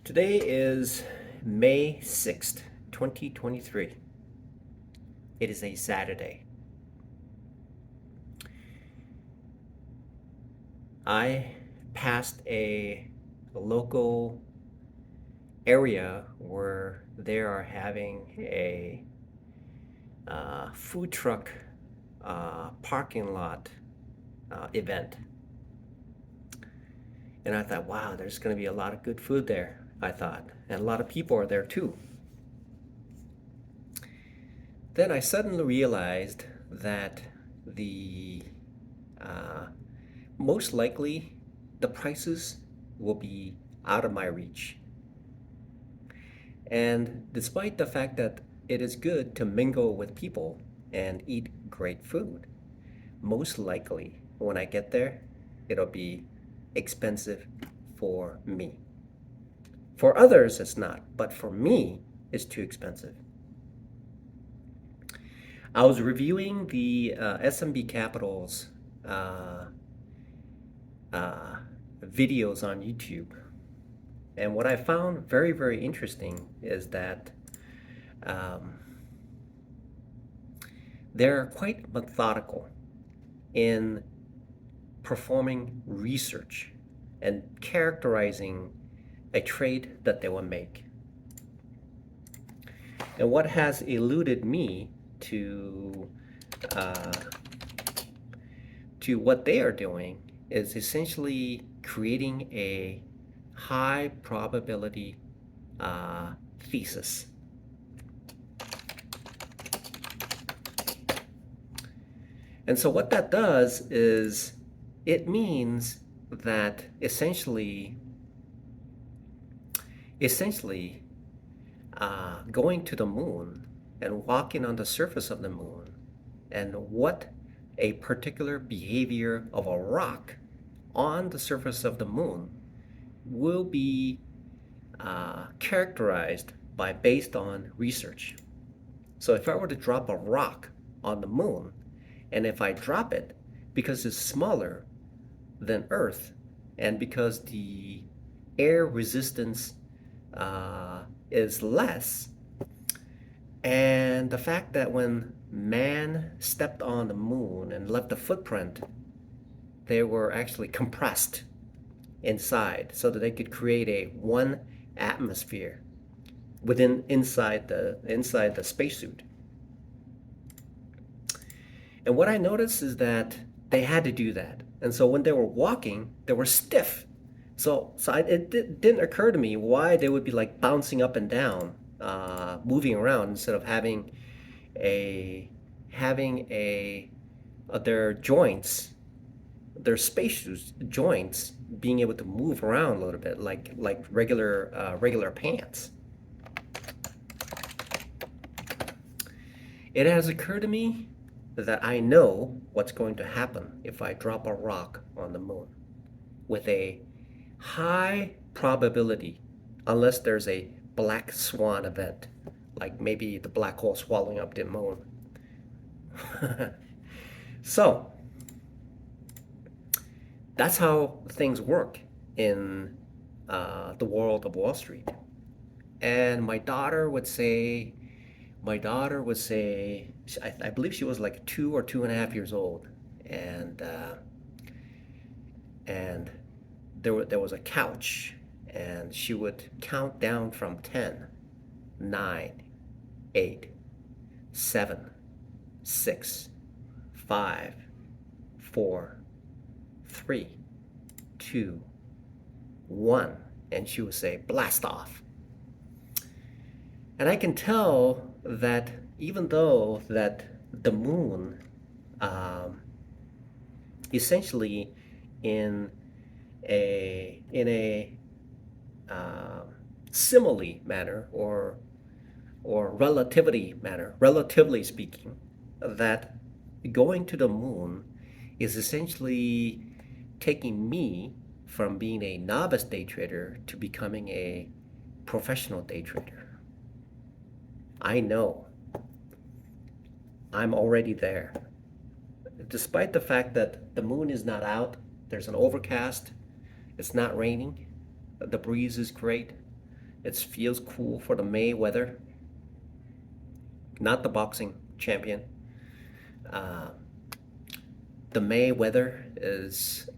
Today is May 6th, 2023. It is a Saturday. I passed a local area where they are having a food truck parking lot event. And I thought, wow, there's going to be a lot of good food there, I thought. And a lot of people are there too. Then I suddenly realized that the uh, most likely the prices will be out of my reach. And despite the fact that it is good to mingle with people and eat great food, most likely when I get there, it'll be expensive for me. For others, it's not, but for me, it's too expensive. I was reviewing the S&B Capital's uh, uh, videos on YouTube. And what I found very, very interesting is that um, they're quite methodical in performing research and characterizing a trade that they will make. And what has eluded me uh, to what they are doing is essentially creating a high probability thesis. And so what that does is it means that essentially going to the moon and walking on the surface of the moon and what a particular behavior of a rock on the surface of the moon will be characterized by based on research. So if I were to drop a rock on the moon, and if I drop it because it's smaller than Earth, and because the air resistance is less, and the fact that when man stepped on the moon and left a footprint, they were actually compressed inside so that they could create a one atmosphere inside the spacesuit. And what I noticed is that they had to do that. And so when they were walking, they were stiff. It didn't occur to me why they would be like bouncing up and down, moving around instead of having a their joints, their spacesuit joints being able to move around a little bit like regular pants. It has occurred to me that I know what's going to happen if I drop a rock on the moon with a high probability, unless there's a black swan event, like maybe the black hole swallowing up the moon. So that's how things work in the world of Wall Street. And my daughter would say, I believe she was like 2 or 2.5 years old, and and there was a couch, and she would count down from 10, 9, 8, 7, 6, 5, 4, 3, 2, 1, and she would say, blast off. And I can tell that even though that the moon um, essentially in a simile manner or relatively speaking, that going to the moon is essentially taking me from being a novice day trader to becoming a professional day trader. I know I'm already there. Despite the fact that the moon is not out, there's an overcast, it's not raining, the breeze is great, It feels cool for the Mayweather, not the boxing champion. Uh, the Mayweather is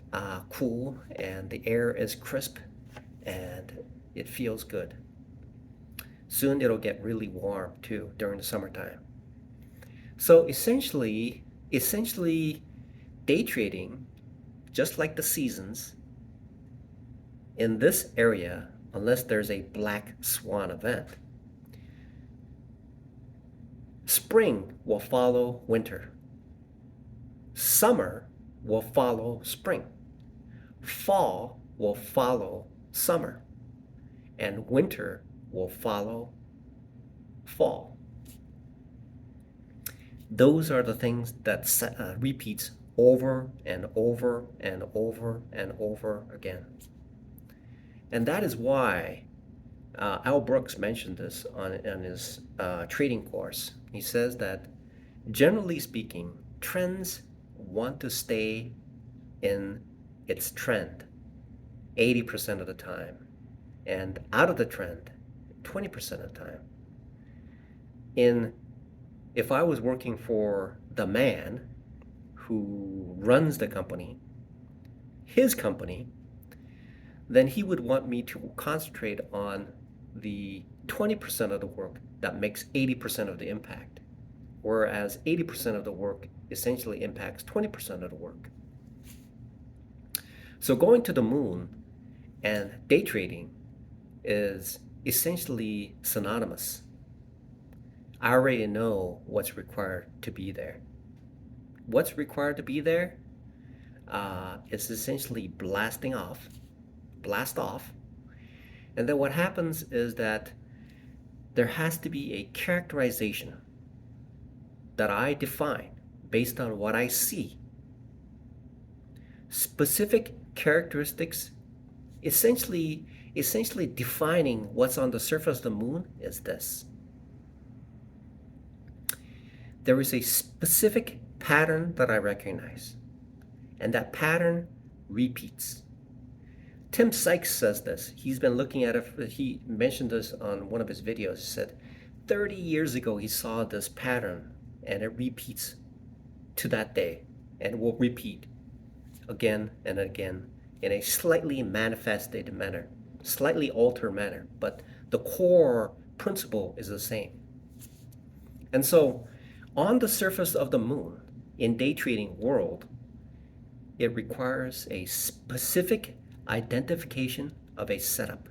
cool and the air is crisp and it feels good. Soon it'll get really warm too during the summertime. So essentially, day trading, just like the seasons, in this area, unless there's a black swan event, spring will follow winter. Summer will follow spring. Fall will follow summer. And winter will follow fall. Those are the things that repeats over and over and over and over again. And that is why Al Brooks mentioned this on his trading course. He says that generally speaking, trends want to stay in its trend 80% of the time, and out of the trend 20% of the time. If I was working for the man who runs the company, his company, then he would want me to concentrate on the 20% of the work that makes 80% of the impact, whereas 80% of the work essentially impacts 20% of the work. So going to the moon and day trading is essentially synonymous. I already know what's required to be there. What's required to be there is essentially blast off. And then what happens is that there has to be a characterization that I define based on what I see. Specific characteristics, essentially defining what's on the surface of the moon is this. There is a specific pattern that I recognize, and that pattern repeats. Tim Sykes says this. He's been looking at it. He mentioned this on one of his videos. He said 30 years ago he saw this pattern and it repeats to that day and will repeat again and again in a slightly manifested manner, slightly altered manner, but the core principle is the same. And so on the surface of the moon in day trading world, it requires a specific identification of a setup.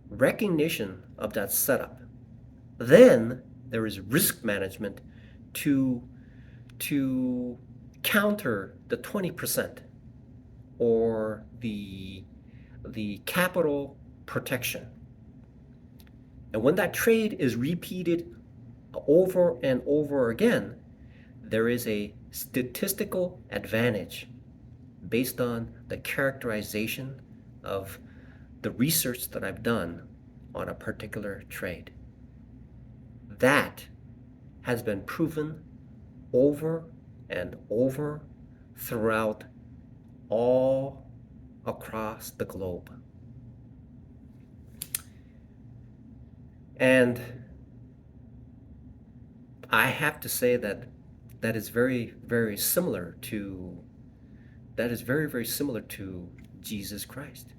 Recognition of that setup. Then there is risk management to counter the 20% or the capital protection. And when that trade is repeated over and over again, there is a statistical advantage based on the characterization of the research that I've done on a particular trade. That has been proven over and over throughout all across the globe. And I have to say that is very, very similar to Jesus Christ.